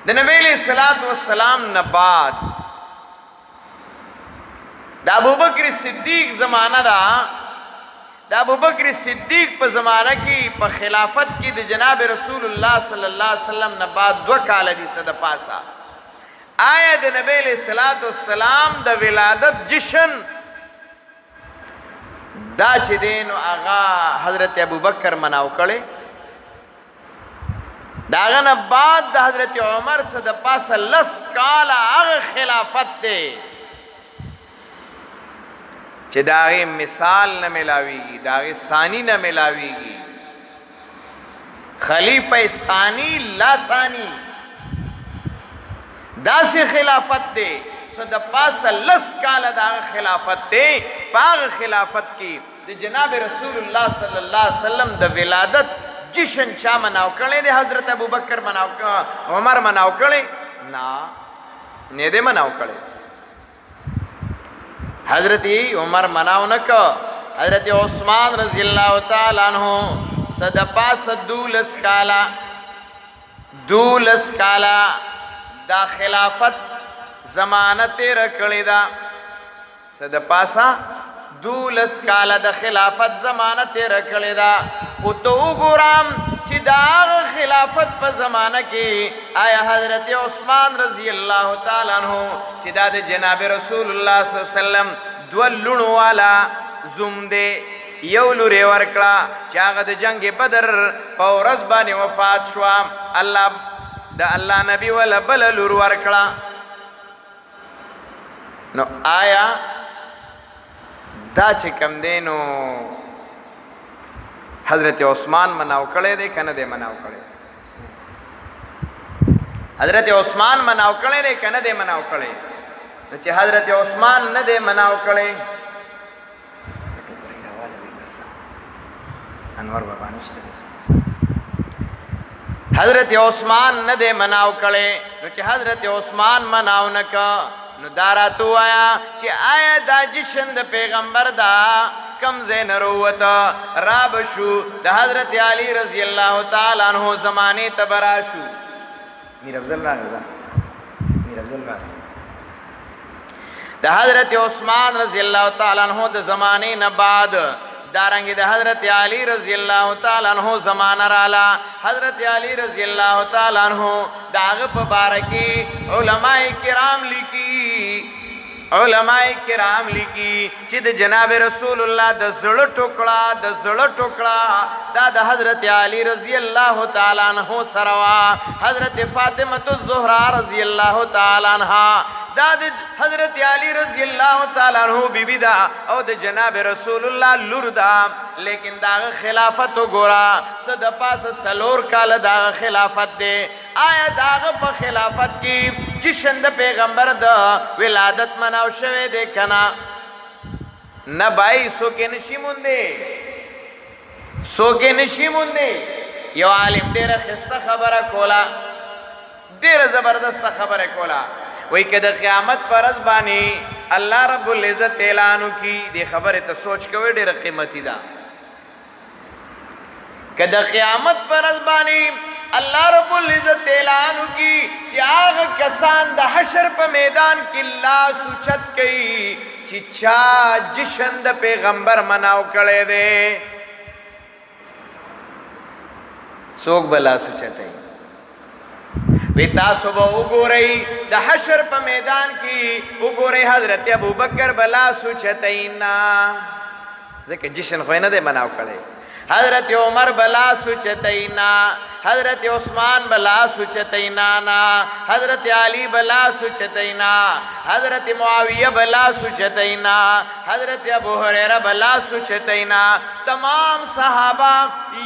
د نبی علیہ الصلوۃ والسلام نه بعد د ابوبکر صدیق زمانہ دا د ابوبکر صدیق په زمانہ کې په خلافت کې د جناب رسول الله صلی الله علیه وسلم نه بعد 2 کال دي صد پاسا آیا د نبی علیہ الصلوۃ والسلام د ولادت جشن دا چې دین او آغا حضرت ابوبکر مناو کړي داغه نه بعد د حضرت عمر صد پاسا 10 کال هغه خلافت دی چې داغه مثال نه ملاويږي داغه ثانی نه ملاويږي خلیفہ ثانی لا ثانی داسې خلافت دی صد پاس 10 کال داغه خلافت دی پاغه خلافت کې د جناب رسول الله صلی الله علیه وسلم د ولادت جشن چا مناو کړي د حضرت ابوبکر مناو عمر مناو کړي نه دې مناو کړي حضرت عمر مناو نکو حضرت عثمان رضی اللہ تعالی عنہ صد پاس 12 کالا دا خلافت زمانت رکھلی دا صد پاسا 12 کالا دا خلافت زمانت رکھلی دا خودتو گرام چی دا خلافت پا زمانہ کی آیا حضرت عثمان رضی اللہ تعالی عنہ چی دا دا جناب رسول اللہ صلی اللہ علیہ وسلم دولنو والا زم دے یو لوری ورکڑا چاگا دا جنگ بدر پا ورزبانی وفات شوا دا اللہ نبی والا بل لور ورکڑا نو آیا دا چکم دینو حضرت عثمان مناو کړي دي کنه دې مناو کړي حضرت عثمان مناو کړي دي کنه دې مناو کړي چې حضرت عثمان نه دې مناو کړي انور بابا نشته حضرت عثمان نه دې مناو کړي چې حضرت عثمان مناو نکا نو دارا تو آیا چې آیا دا جشن د پیغمبر دا کم زین روتا راب شو دا حضرت علی رضی اللہ تعالی عنہ زمانے تبرا شو میر افضل را رضا میر افضل را دا حضرت عثمان رضی اللہ تعالی عنہ دا زمانے نباد دارنگی دا حضرت علی رضی اللہ تعالی عنہ زمانہ رالا حضرت علی رضی اللہ تعالی عنہ دا غب بارکی علماء کرام لکی چې د جناب رسول الله د زړه ټوکړه دا د حضرت علی رضی الله تعالی عنہ سروا حضرت فاطمه الزهرا رضی الله تعالی عنها دا د حضرت علی رضی الله تعالی عنہ بیبی دا او د جناب رسول الله لور دا لیکن دا خلافت ګورا صد پاس سلور کال دا خلافت دی آیا دا په خلافت کې جشن د پیغمبر د ولادت مناو شوه دی کنا نه بای سو کې نشي مونده یو عالم ډیره خسته خبره کولا ډیره زبردست خبره کولا وای کده قیامت پرز باندې الله رب العزت اعلان کی دی خبره ته سوچ کوي ډیره قیمتي ده کده قیامت پرز باندې اللہ رب العزت اعلان کی چې هغه کسان د حشر په میدان کې لاس اوچت کړي چې چا جشن د پیغمبر مناو کړي دي څوک بلا سوچتای وی تاسو به وګورئ د حشر په میدان کې وګورئ حضرت ابوبکر بلا سوچتاینا ځکه جشن خو نه دی مناو کړي حضرت عمر بلا سوچتینا حضرت عثمان بلا سوچتینا حضرت علی بلا سوچتینا حضرت معاویہ بلا سوچتینا حضرت ابو ہریرہ بلا سوچتینا تمام صحابہ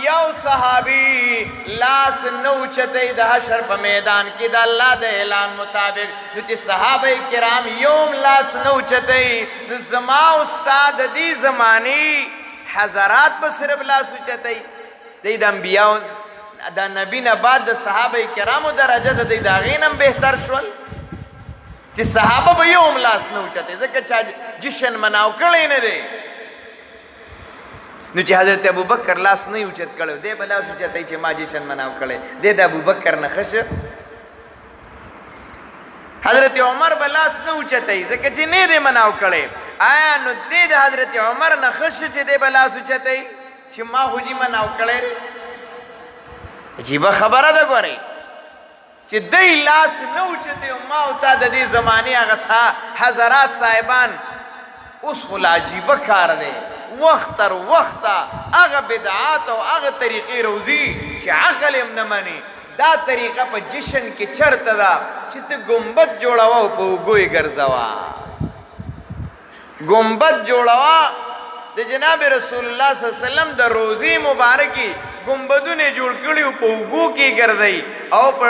یو صحابی لاس نوچتی د حشر په میدان کې د الله د اعلان مطابق نو چې صحابه کرام یوم لاس نوچتی نو زما استاد دی زمانی حضرات په صرف لا سوچتای د انبیاء د نبی نه بعد د صحابه کرامو درجه د داغینم بهتر شول چې صحابه به یوم لاس نه اوچتای ځکه چې جشن مناو کړی نه دی نو چې حضرت ابوبکر لاس نه اوچت کړو دی به لاس اوچتای چې ما جشن مناو کړی دی د ابوبکر نه خشه حضرت عمر بلاس نه اوچتای ځکه چې نه دې مناو کړي. آیا نو دې د حضرت عمر نه خش چې دې بلاس اوچتای چې ما خو دې مناو کړي؟ عجیبه خبره ده ګورئ چې دې لاس نه اوچتای او ما او تا د دې زمانې هغه حضرات صاحبان اوس خو عجیبه کار دی. وخت تر وخته هغه بدعات او هغه طریقې روزي چې عقل هم نه مني. دا طریقه په جشن کې چرته ده چې ته ګمبد جوړوه او په اوږو یې ګرځوه. ګمبد جوړوه د جناب رسول الله صلی الله علیه وسلم د روزي مبارکي ګمبدونه جوړ کړي او په اوږو کې ګرځي او په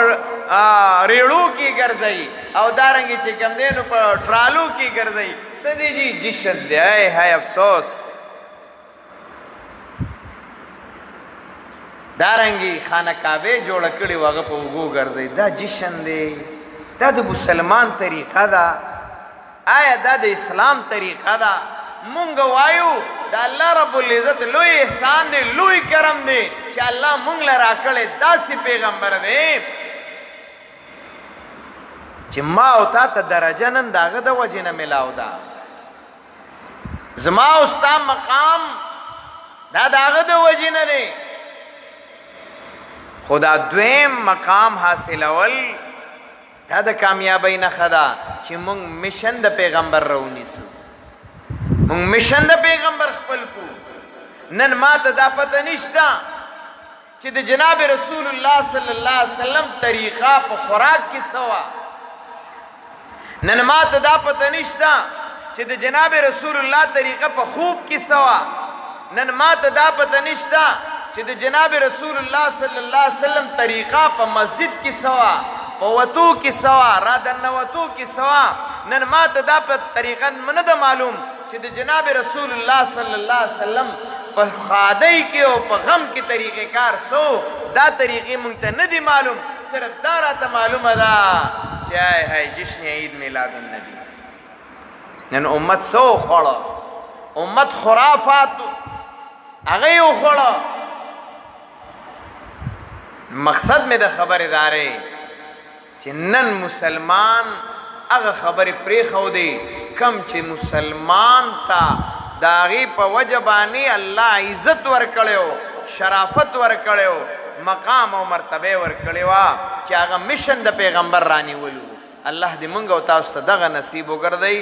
ریړو کې ګرځي او دارنګې چې کوم دی نو په ټرالو کې ګرځي. څه دی جي جشن دی. هاي افسوس. دارنګي خانه کعبه جوړ کړي وغه په وګو ګرځي. دا جشن دی. دا د مسلمان طریقه ده. آیا دا د اسلام طریقه ده؟ مونږ وایو د الله رب العزت لوی احسان دی، لوی کرم دی چې الله مونږ له راکړی داسې پیغمبر دی چې ما او تا ته درجه نن د هغه د وجې نه میلاو ده. زما او ستا مقام دا د هغه د وجې نه دی. خدا دویم مقام حاصلول دا د کامیابی نښه ده چې مونږ مشن د پیغمبر راونیسو. مونږ مشن د پیغمبر خپل کو. نن ما ته دا پته نشته چې د جناب رسول الله صلی الله علیه وسلم طریقه په خوراک کې سوا. نن ما ته دا پته نشته چې د جناب رسول الله طریقه په خوب کې سوا. نن ما ته دا پته نشته چې د جناب رسول الله صلی الله علیه وسلم طریقه په مسجد کې سوا، په وتو کې سوا، را دنوتو کې سوا. نن ما ته دا په طریقه نه ده معلوم چې د جناب رسول الله صلی الله علیه وسلم په خادی کې او په غم کې طریقې کار سو. دا طریقې مونږ ته نه دي معلوم. صرف دا راته معلومه ده چې هاي جشن عید میلاد النبی. نن امت سو خوړه، امت خرافات هغه یې وخوړه. مقصد میں دا خبر دارے چې نن مسلمان هغه خبرې پرېښودې کم چې مسلمان ته د هغې په وجه باندې الله عزت ورکړی و، شرافت ورکړی و، مقام او مرتبه ورکړې وه چې هغه مشن د پیغمبر رانیولو. الله دې موږ او تاسو ته دغه نصیب وګرځوي.